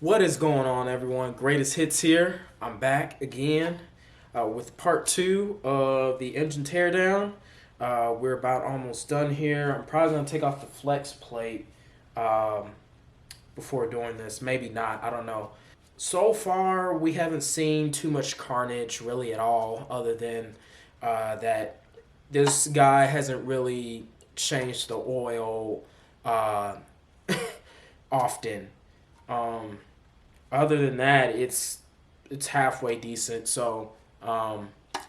What is going on, everyone? Greatest Hits here. I'm back again with part two of the engine teardown. We're about almost done here. I'm probably going to take off the flex plate before doing this. Maybe not. I don't know. So far, we haven't seen too much carnage really at all, other than that this guy hasn't really changed the oil uh, often. Um, Other than that, it's halfway decent. So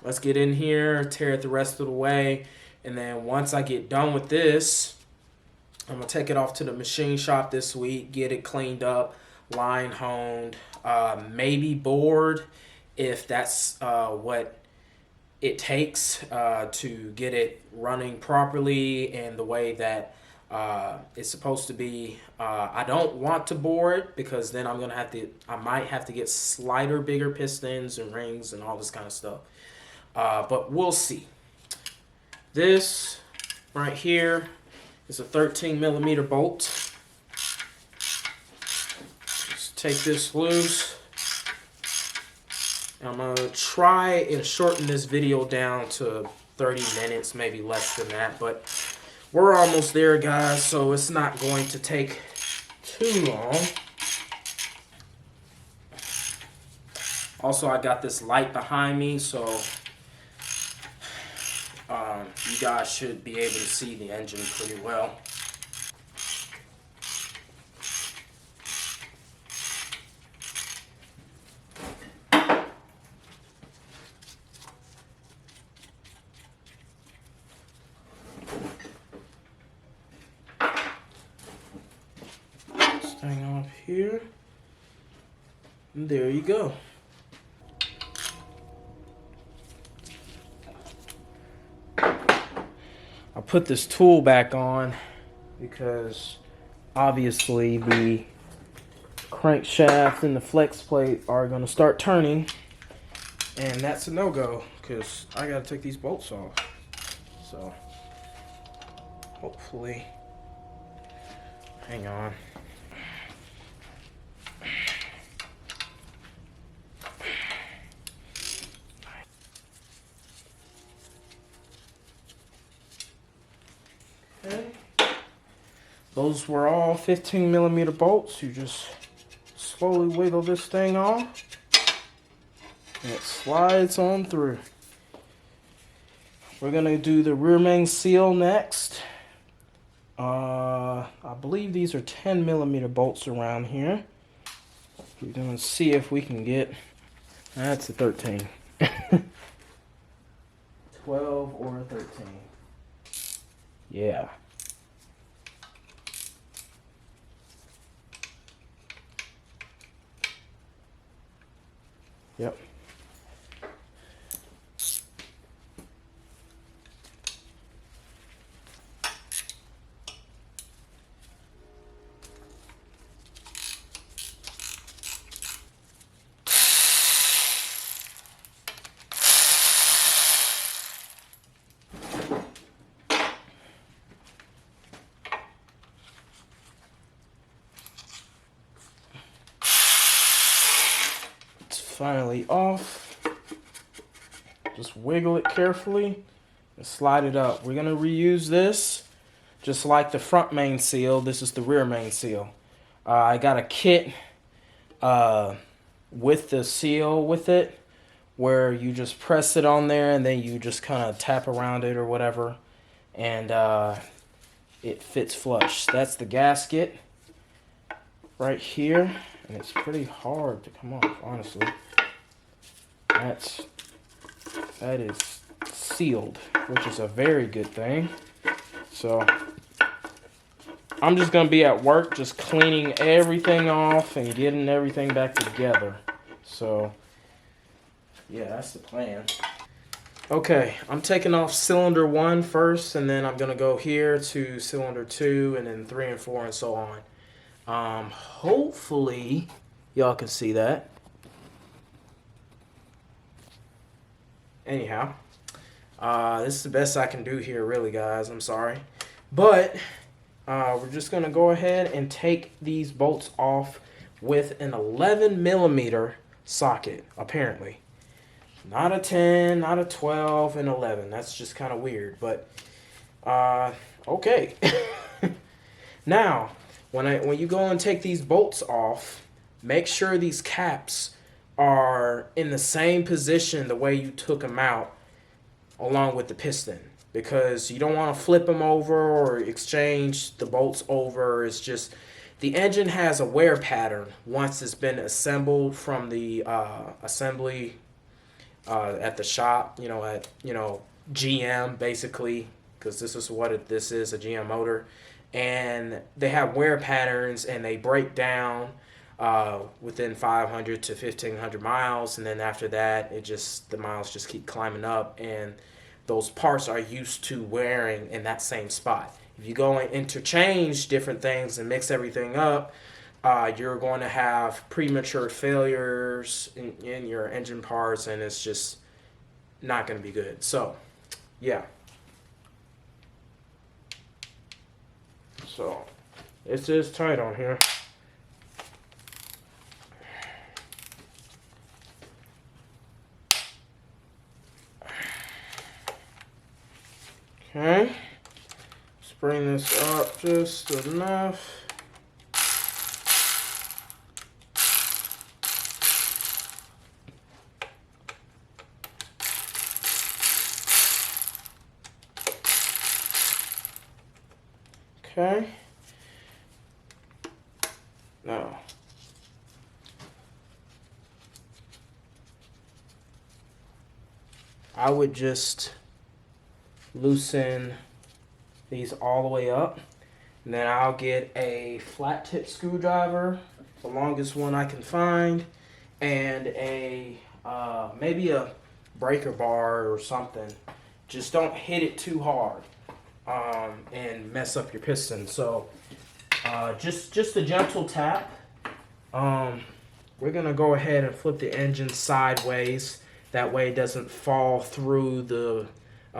let's get in here, tear it the rest of the way, and then once I get done with this, I'm gonna take it off to the machine shop this week, get it cleaned up, line honed, maybe bored if that's what it takes to get it running properly and the way that it's supposed to be. I don't want to bore it because then I might have to get slighter, bigger pistons and rings and all this kind of stuff. But we'll see. This right here is a 13 millimeter bolt. Just take this loose. I'm going to try and shorten this video down to 30 minutes, maybe less than that. But we're almost there, guys, so it's not going to take too long. Also, I got this light behind me, so you guys should be able to see the engine pretty well. Thing off here, and there you go. I'll put this tool back on because obviously the crankshaft and the flex plate are going to start turning, and that's a no-go because I got to take these bolts off. So hopefully, hang on. Okay. Those were all 15 millimeter bolts. You just slowly wiggle this thing off and it slides on through. We're gonna do the rear main seal next. I believe these are 10 millimeter bolts around here. We're gonna see if we can get, that's a 13. 12 or a 13. Yeah. Yep. Finally off. Just wiggle it carefully and slide it up. We're gonna reuse this just like the front main seal. This is the rear main seal. I got a kit with the seal with it where you just press it on there and then you just kind of tap around it or whatever, and it fits flush. That's the gasket right here, and it's pretty hard to come off, honestly. That is sealed, which is a very good thing. So I'm just gonna be at work just cleaning everything off and getting everything back together. So yeah, that's the plan. Okay, I'm taking off cylinder 1 first, and then I'm gonna go here to cylinder 2, and then 3 and 4 and so on. Hopefully y'all can see that. Anyhow, this is the best I can do here, really, guys. I'm sorry. But we're just going to go ahead and take these bolts off with an 11 millimeter socket, apparently. Not a 10, not a 12, and 11. That's just kind of weird, but okay. Now, when you go and take these bolts off, make sure these caps are in the same position the way you took them out along with the piston, because you don't want to flip them over or exchange the bolts over. It's just the engine has a wear pattern once it's been assembled from the assembly at the shop, at GM basically, because this is what this is, a GM motor, and they have wear patterns and they break down within 500 to 1,500 miles, and then after that, the miles just keep climbing up, and those parts are used to wearing in that same spot. If you go and interchange different things and mix everything up, you're going to have premature failures in your engine parts, and it's just not going to be good. So, yeah. So, it is tight on here. Okay. Let's bring this up just enough. Okay. Now, I would just loosen these all the way up, and then I'll get a flat tip screwdriver, the longest one I can find, and a maybe a breaker bar or something. Just don't hit it too hard and mess up your piston. So just a gentle tap. We're gonna go ahead and flip the engine sideways. That way it doesn't fall through the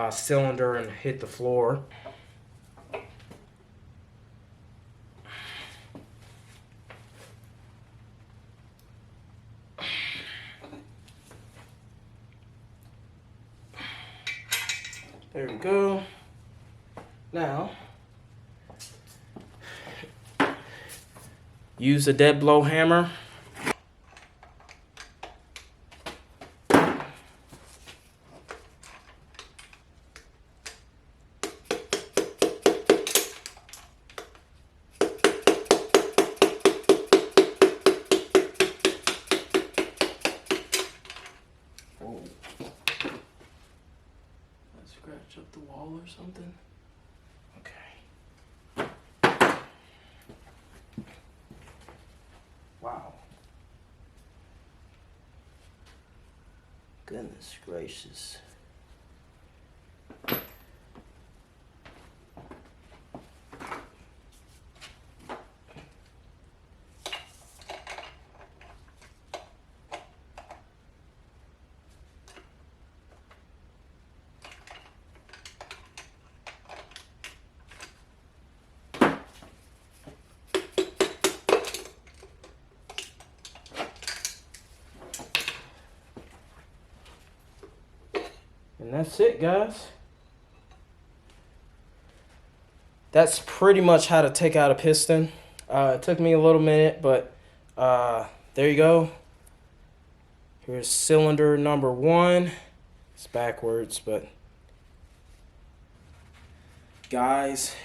cylinder and hit the floor. There we go. Now, use a dead blow hammer. Scratch up the wall or something. Okay. Wow. Goodness gracious. And that's it, guys. That's pretty much how to take out a piston. It took me a little minute, but there you go. Here's cylinder number 1. It's backwards, but guys,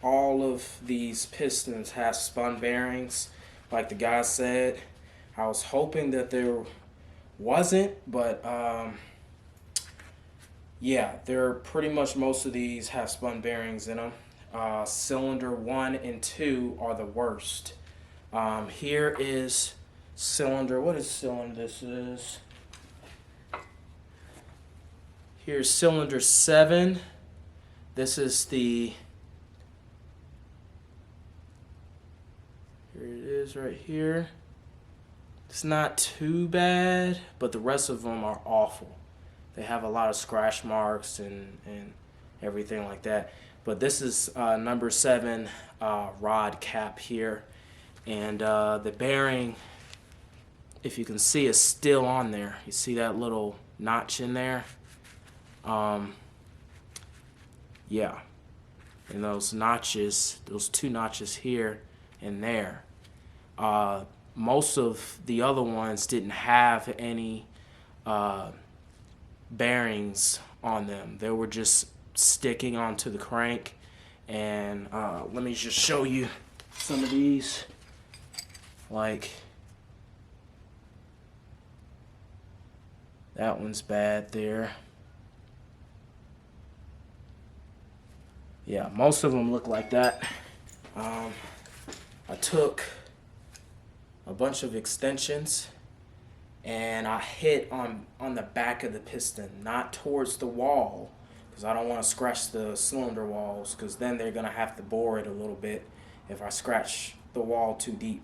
all of these pistons have spun bearings, like the guy said. I was hoping that there wasn't, but yeah, they're pretty much, most of these have spun bearings in them. Cylinder 1 and 2 are the worst. Here is cylinder, what is cylinder this is? Here's cylinder 7. This is the, here it is right here. It's not too bad, but the rest of them are awful. They have a lot of scratch marks and everything like that. But this is number 7 rod cap here. And the bearing if you can see, is still on there. You see that little notch in there? Yeah. And those notches, those two notches here and there. Most of the other ones didn't have any bearings on them. They were just sticking onto the crank. And let me just show you some of these. Like, that one's bad there. Yeah, most of them look like that. I took a bunch of extensions and I hit on the back of the piston, not towards the wall, because I don't want to scratch the cylinder walls, because then they're going to have to bore it a little bit if I scratch the wall too deep.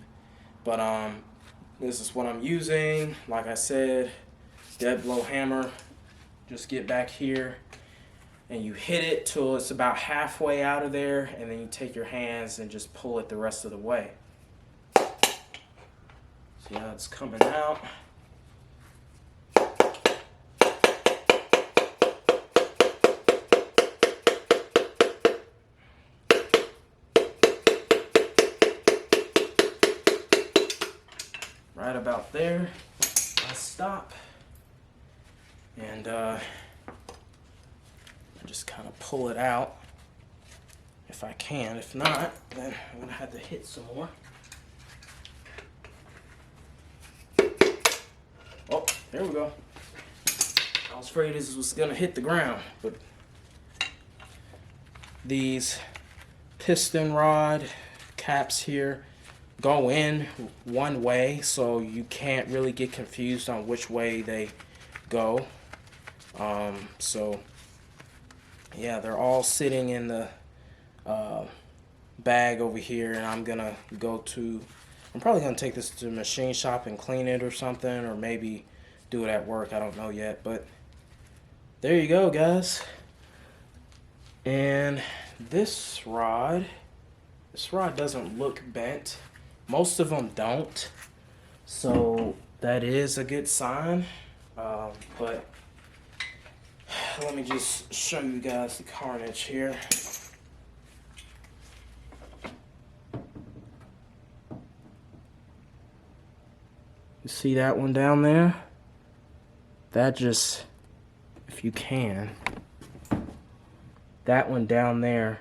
But this is what I'm using. Like I said, dead blow hammer. Just get back here and you hit it till it's about halfway out of there, and then you take your hands and just pull it the rest of the way. See how it's coming out? Right about there, I stop, and I just kind of pull it out if I can. If not, then I'm gonna have to hit some more. Oh, there we go. I was afraid this was gonna hit the ground, but these piston rod caps here go in one way, so you can't really get confused on which way they go. So yeah, they're all sitting in the bag over here, and I'm probably gonna take this to the machine shop and clean it or something, or maybe do it at work. I don't know yet, but there you go, guys. And this rod doesn't look bent. Most of them don't, so that is a good sign. But let me just show you guys the carnage here. You see that one down there? That just, if you can, that one down there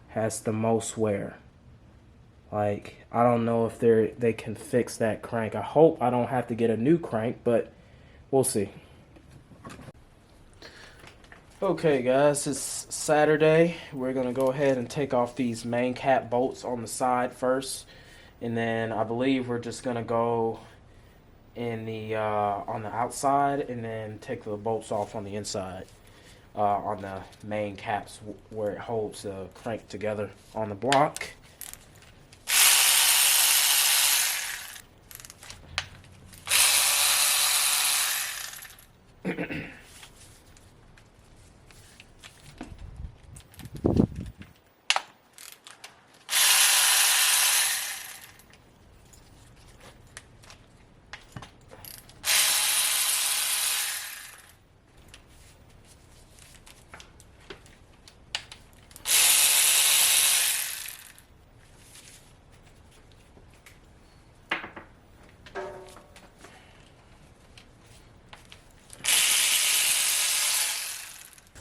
has the most wear. Like, I don't know if they can fix that crank. I hope I don't have to get a new crank, but we'll see. Okay, guys, it's Saturday. We're gonna go ahead and take off these main cap bolts on the side first, and then I believe we're just gonna go in the on the outside, and then take the bolts off on the inside, on the main caps where it holds the crank together on the block.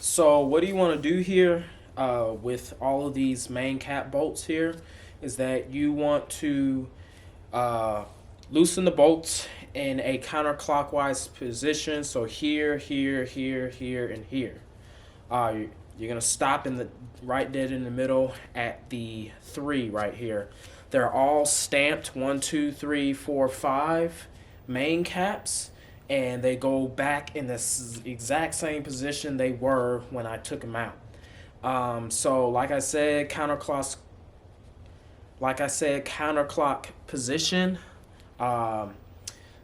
So what do you want to do here with all of these main cap bolts here is that you want to loosen the bolts in a counterclockwise position. So here, here, here, here, and here. You're going to stop in the right dead in the middle at the 3 right here. They're all stamped 1, 2, 3, 4, 5 main caps. And they go back in the exact same position they were when I took them out. So like I said, counterclock position,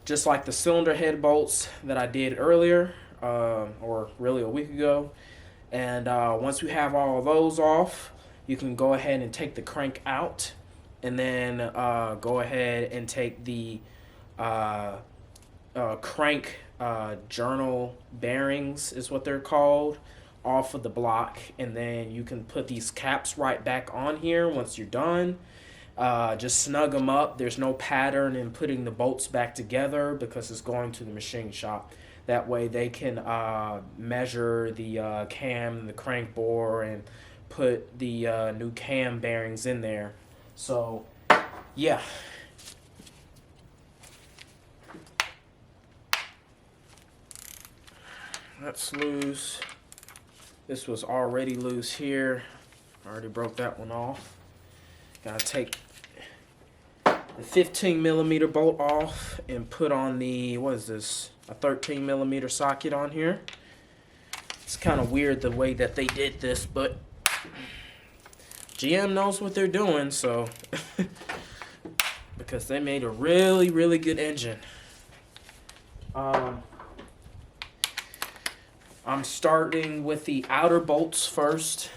just like the cylinder head bolts that I did earlier, or really a week ago. And once we have all of those off, you can go ahead and take the crank out, and then go ahead and take the crank journal bearings is what they're called off of the block, and then you can put these caps right back on here once you're done. Just snug them up. There's no pattern in putting the bolts back together because it's going to the machine shop. That way they can measure the cam, the crank bore, and put the new cam bearings in there. So yeah. That's loose. This was already loose here. I already broke that one off. Gotta take the 15 millimeter bolt off and put on the, what is this, a 13 millimeter socket on here. It's kind of weird the way that they did this, but GM knows what they're doing, so because they made a really, really good engine. I'm starting with the outer bolts first,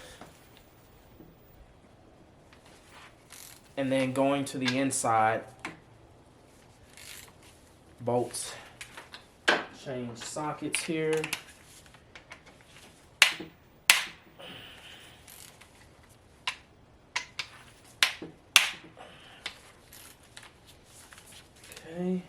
and then going to the inside bolts. Change sockets here. Okay.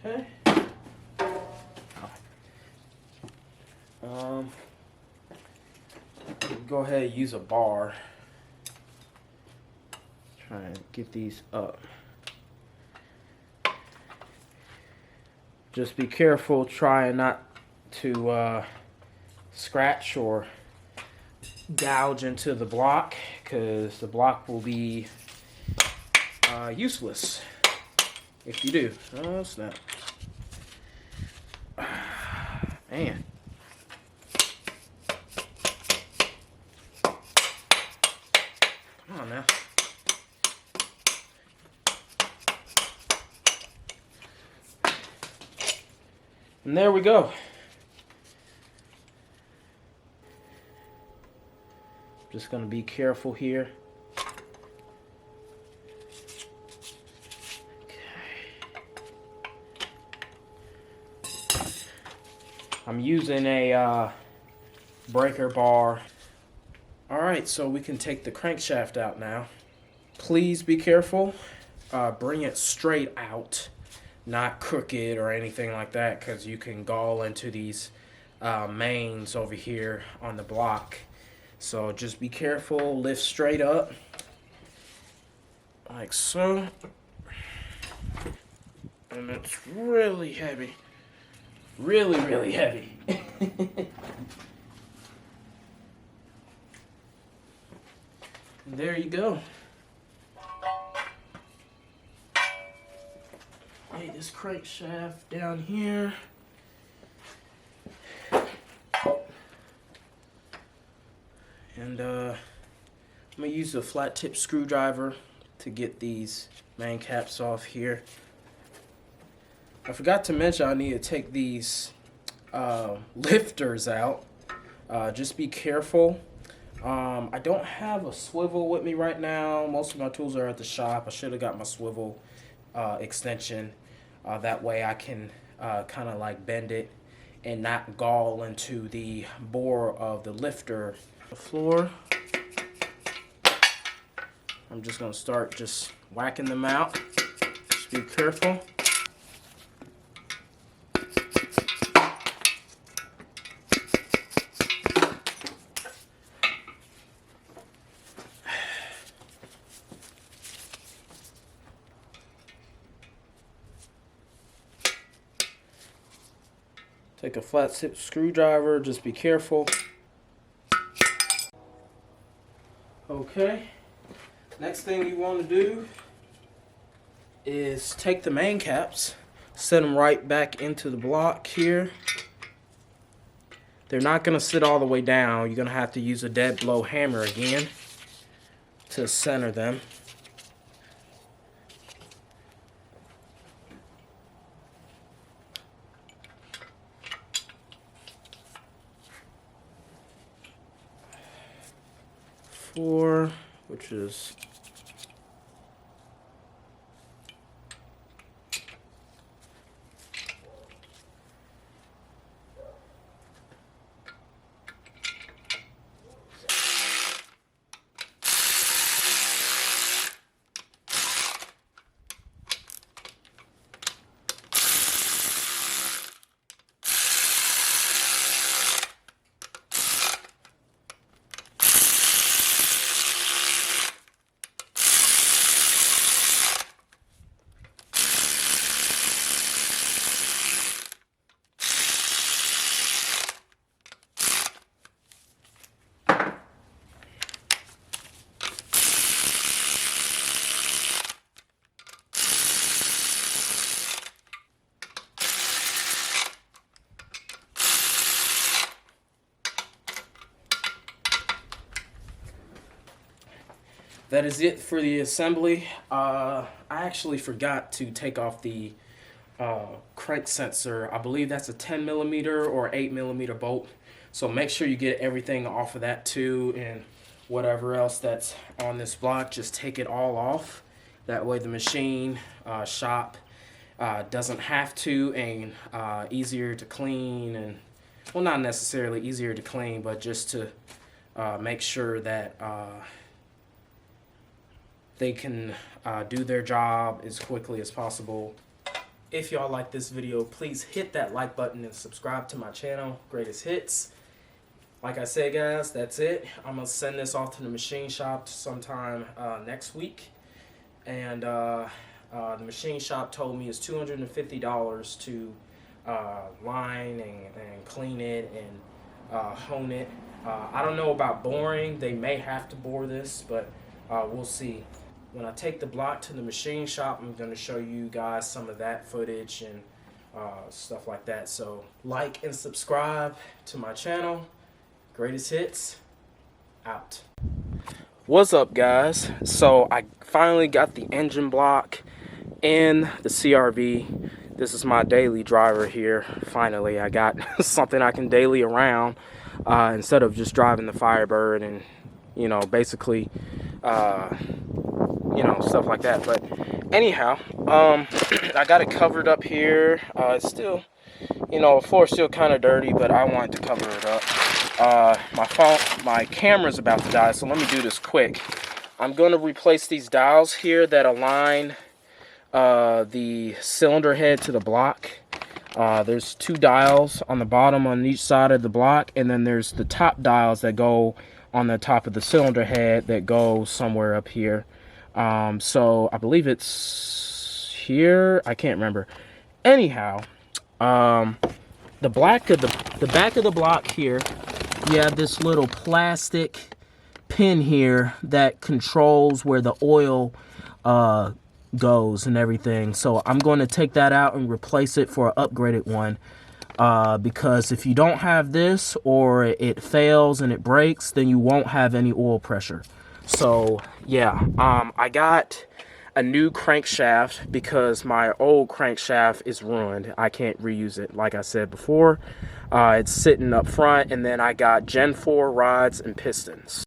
Okay. Go ahead and use a bar. Try and get these up. Just be careful, try not to scratch or gouge into the block, because the block will be useless if you do. Oh snap. Man. Come on now. And there we go. Just gonna be careful here. I'm using a breaker bar. Alright, so we can take the crankshaft out now. Please be careful. Bring it straight out, not crooked or anything like that, because you can gall into these mains over here on the block. So just be careful, lift straight up, like so. And it's really heavy. Really, really heavy. There you go. Lay this crankshaft down here. And I'm gonna use a flat tip screwdriver to get these main caps off here. I forgot to mention I need to take these lifters out. Just be careful. I don't have a swivel with me right now. Most of my tools are at the shop. I should have got my swivel extension. That way I can kind of like bend it and not gall into the bore of the lifter. The floor. I'm just going to start just whacking them out. Just be careful. Take a flat tip screwdriver, just be careful. Okay, next thing you want to do is take the main caps, set them right back into the block here. They're not going to sit all the way down. You're going to have to use a dead blow hammer again to center them. Four, which is that is it for the assembly. I actually forgot to take off the crank sensor. I believe that's a 10mm or 8mm bolt. So make sure you get everything off of that too, and whatever else that's on this block, just take it all off. That way the machine shop doesn't have to, and easier to clean, and well, not necessarily easier to clean, but just to make sure that they can do their job as quickly as possible. If y'all like this video, please hit that like button and subscribe to my channel, Greatest Hits. Like I said, guys, that's it. I'm going to send this off to the machine shop sometime next week. And the machine shop told me it's $250 to line and clean it and hone it. I don't know about boring. They may have to bore this, but we'll see. When I take the block to the machine shop, I'm going to show you guys some of that footage and stuff like that. So like and subscribe to my channel. Greatest Hits, out. What's up, guys? So I finally got the engine block in the CRV. This is my daily driver here. Finally, I got something I can daily around instead of just driving the Firebird and, you know, basically you know, stuff like that. But anyhow, I got it covered up here. It's still, you know, the floor's still kind of dirty, but I wanted to cover it up. My camera's about to die, so let me do this quick. I'm going to replace these dials here that align the cylinder head to the block. There's two dials on the bottom on each side of the block, and then there's the top dials that go on the top of the cylinder head that go somewhere up here. So I believe it's here. I can't remember. Anyhow, the back of the block here, you have this little plastic pin here that controls where the oil goes and everything. So I'm going to take that out and replace it for an upgraded one. Because if you don't have this, or it fails and it breaks, then you won't have any oil pressure. So yeah, I got a new crankshaft because my old crankshaft is ruined. I can't reuse it, like I said before. It's sitting up front, and then I got Gen 4 rods and pistons.